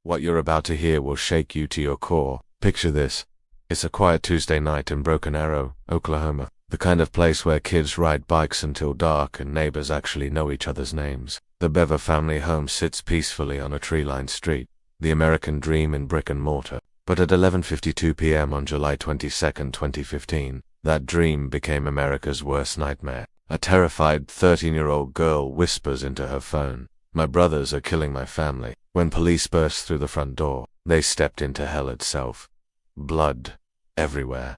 What you're about to hear will shake you to your core. Picture this. It's a quiet Tuesday night in Broken Arrow, Oklahoma. The kind of place where kids ride bikes until dark and neighbors actually know each other's names. The Bever family home sits peacefully on a tree-lined street. The American dream in brick and mortar. But at 11:52 p.m. on July 22, 2015, that dream became America's worst nightmare. A terrified 13-year-old girl whispers into her phone, "My brothers are killing my family." When police burst through the front door, they stepped into hell itself. Blood everywhere.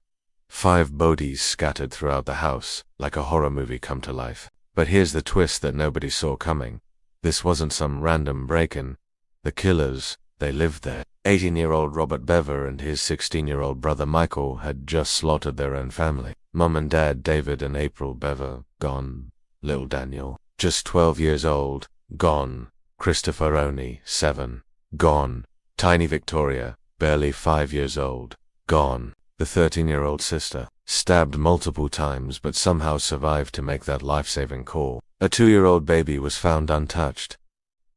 5 bodies scattered throughout the house, like a horror movie come to life. But here's the twist that nobody saw coming. This wasn't some random break-in. The killers, they lived there. 18-year-old Robert Bever and his 16-year-old brother Michael had just slaughtered their own family. Mom and Dad David and April Bever, gone. Little Daniel, just 12 years old, gone. Christopher Oney, 7, gone. Tiny Victoria, barely 5 years old, gone. The 13-year-old sister, stabbed multiple times but somehow survived to make that life-saving call. A 2-year-old baby was found untouched,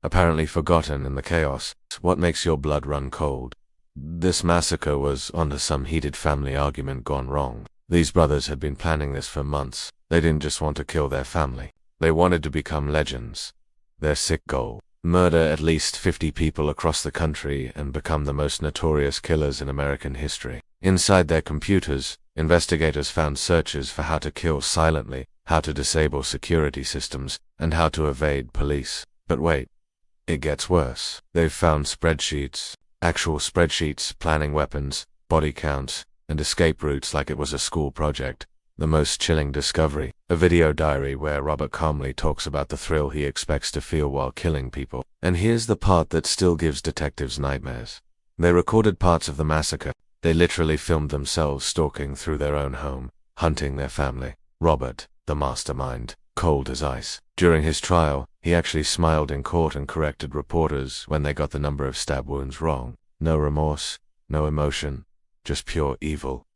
apparently forgotten in the chaos. What makes your blood run cold? This massacre was onto some heated family argument gone wrong. These brothers had been planning this for months. They didn't just want to kill their family. They wanted to become legends. Their sick goal: murder at least 50 people across the country and become the most notorious killers in American history. Inside their computers, investigators found searches for how to kill silently, how to disable security systems, and how to evade police. But wait, it gets worse. They've found spreadsheets, actual spreadsheets planning weapons, body counts, and escape routes like it was a school project. The most chilling discovery: a video diary where Robert calmly talks about the thrill he expects to feel while killing people. And here's the part that still gives detectives nightmares. They recorded parts of the massacre. They literally filmed themselves stalking through their own home, hunting their family. Robert, the mastermind, cold as ice. During his trial, he actually smiled in court and corrected reporters when they got the number of stab wounds wrong. No remorse, no emotion, just pure evil.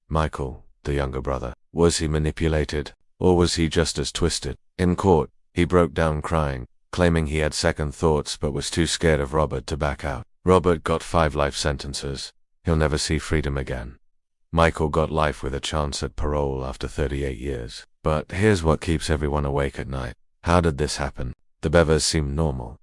Michael, the younger brother, was he manipulated, or was he just as twisted? In court, he broke down crying, claiming he had second thoughts but was too scared of Robert to back out. Robert got 5 life sentences. He'll never see freedom again. Michael got life with a chance at parole after 38 years. But here's what keeps everyone awake at night. How did this happen? The Bevers seemed normal,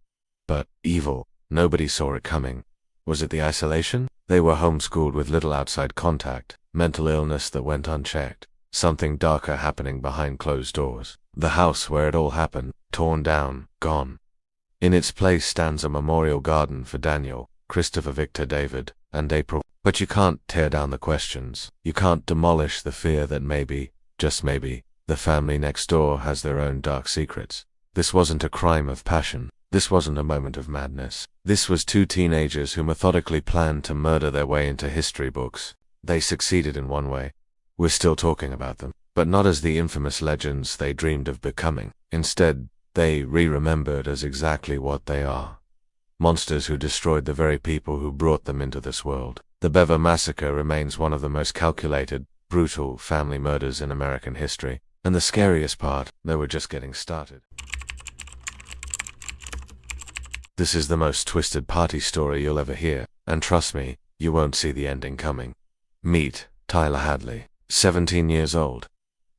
but evil. Nobody saw it coming. Was it the isolation? They were homeschooled with little outside contact, mental illness that went unchecked, something darker happening behind closed doors. The house where it all happened, torn down, gone. In its place stands a memorial garden for Daniel, Christopher Victor David, and April. But you can't tear down the questions. You can't demolish the fear that maybe, just maybe, the family next door has their own dark secrets. This wasn't a crime of passion. This wasn't a moment of madness. This was 2 teenagers who methodically planned to murder their way into history books. They succeeded in one way. We're still talking about them, but not as the infamous legends they dreamed of becoming. Instead, they re-remembered as exactly what they are: monsters who destroyed the very people who brought them into this world. The Bever massacre remains one of the most calculated, brutal family murders in American history. And the scariest part, they were just getting started. This is the most twisted party story you'll ever hear, and trust me, you won't see the ending coming. Meet Tyler Hadley, 17 years old.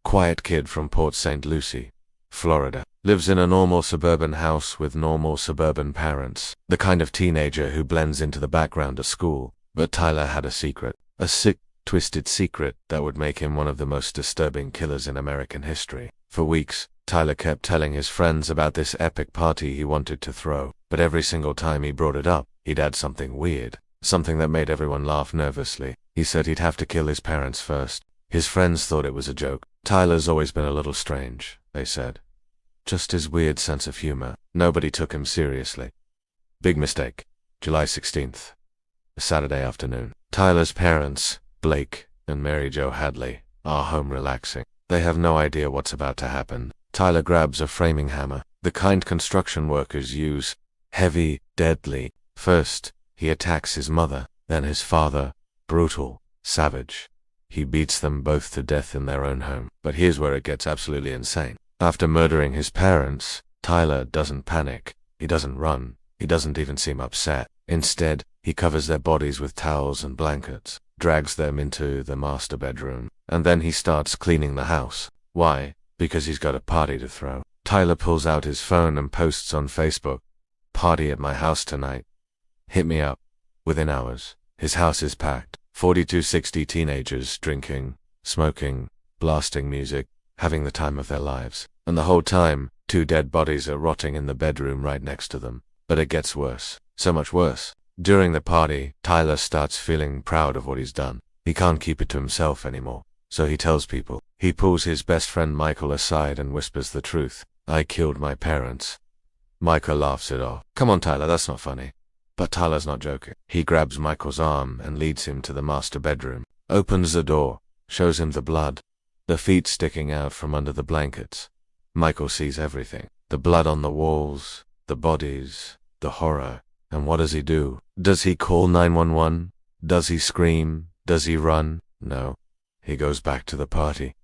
Quiet kid from Port St. Lucie, Florida. Lives in a normal suburban house with normal suburban parents. The kind of teenager who blends into the background of school. But Tyler had a secret. A sick, twisted secret that would make him one of the most disturbing killers in American history. For weeks, Tyler kept telling his friends about this epic party he wanted to throw. But every single time he brought it up, he'd add something weird. Something that made everyone laugh nervously. He said he'd have to kill his parents first. His friends thought it was a joke. Tyler's always been a little strange, they said. Just his weird sense of humor. Nobody took him seriously. Big mistake. July 16th. A Saturday afternoon. Tyler's parents, Blake and Mary Jo Hadley, are home relaxing. They have no idea what's about to happen. Tyler grabs a framing hammer, the kind construction workers use. Heavy, deadly. First, he attacks his mother, then his father. Brutal, savage. He beats them both to death in their own home. But here's where it gets absolutely insane. After murdering his parents, Tyler doesn't panic. He doesn't run. He doesn't even seem upset. Instead, he covers their bodies with towels and blankets, drags them into the master bedroom, and then he starts cleaning the house. Why? Because he's got a party to throw. Tyler pulls out his phone and posts on Facebook, "Party at my house tonight. Hit me up." Within hours, his house is packed. 40 to 60 teenagers drinking, smoking, blasting music, having the time of their lives. And the whole time, 2 dead bodies are rotting in the bedroom right next to them. But it gets worse. So much worse. During the party, Tyler starts feeling proud of what he's done. He can't keep it to himself anymore. So he tells people. He pulls his best friend Michael aside and whispers the truth. "I killed my parents." Michael laughs it off. "Come on, Tyler, that's not funny." But Tyler's not joking. He grabs Michael's arm and leads him to the master bedroom, opens the door, shows him the blood, the feet sticking out from under the blankets. Michael sees everything. The blood on the walls, the bodies, the horror. And what does he do? Does he call 911? Does he scream? Does he run? No. He goes back to the party.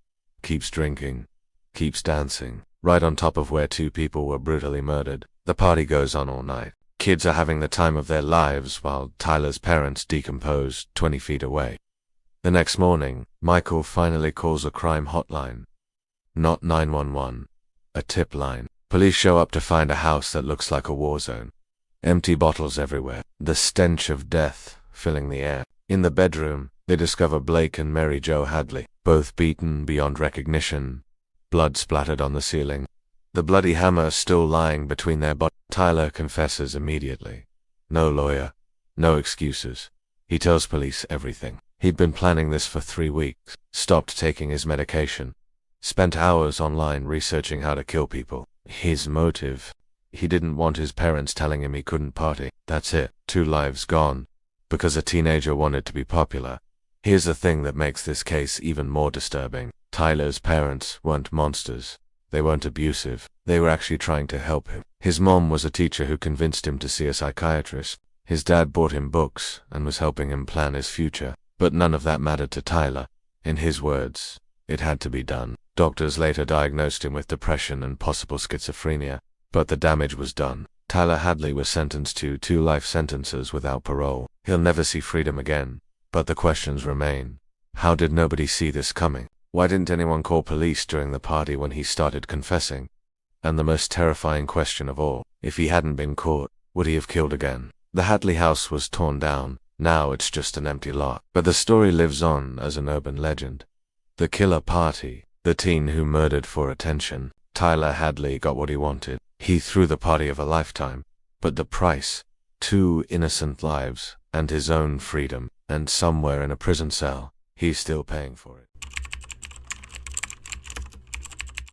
Keeps drinking. Keeps dancing. Right on top of where 2 people were brutally murdered. The party goes on all night. Kids are having the time of their lives while Tyler's parents decompose 20 feet away. The next morning, Michael finally calls a crime hotline. Not 911. A tip line. Police show up to find a house that looks like a war zone. Empty bottles everywhere. The stench of death filling the air. In the bedroom, they discover Blake and Mary Jo Hadley, both beaten beyond recognition, blood splattered on the ceiling. The bloody hammer still lying between their bodies. Tyler confesses immediately. No lawyer. No excuses. He tells police everything. He'd been planning this for 3 weeks. Stopped taking his medication. Spent hours online researching how to kill people. His motive. He didn't want his parents telling him he couldn't party. That's it. 2 lives gone. Because a teenager wanted to be popular. Here's the thing that makes this case even more disturbing. Tyler's parents weren't monsters. They weren't abusive. They were actually trying to help him. His mom was a teacher who convinced him to see a psychiatrist. His dad bought him books and was helping him plan his future. But none of that mattered to Tyler. In his words, it had to be done. Doctors later diagnosed him with depression and possible schizophrenia. But the damage was done. Tyler Hadley was sentenced to 2 life sentences without parole. He'll never see freedom again. But the questions remain. How did nobody see this coming? Why didn't anyone call police during the party when he started confessing? And the most terrifying question of all, if he hadn't been caught, would he have killed again? The Hadley house was torn down. Now it's just an empty lot. But the story lives on as an urban legend. The killer party, the teen who murdered for attention. Tyler Hadley got what he wanted. He threw the party of a lifetime. But the price? 2 innocent lives, and his own freedom, and somewhere in a prison cell, he's still paying for it.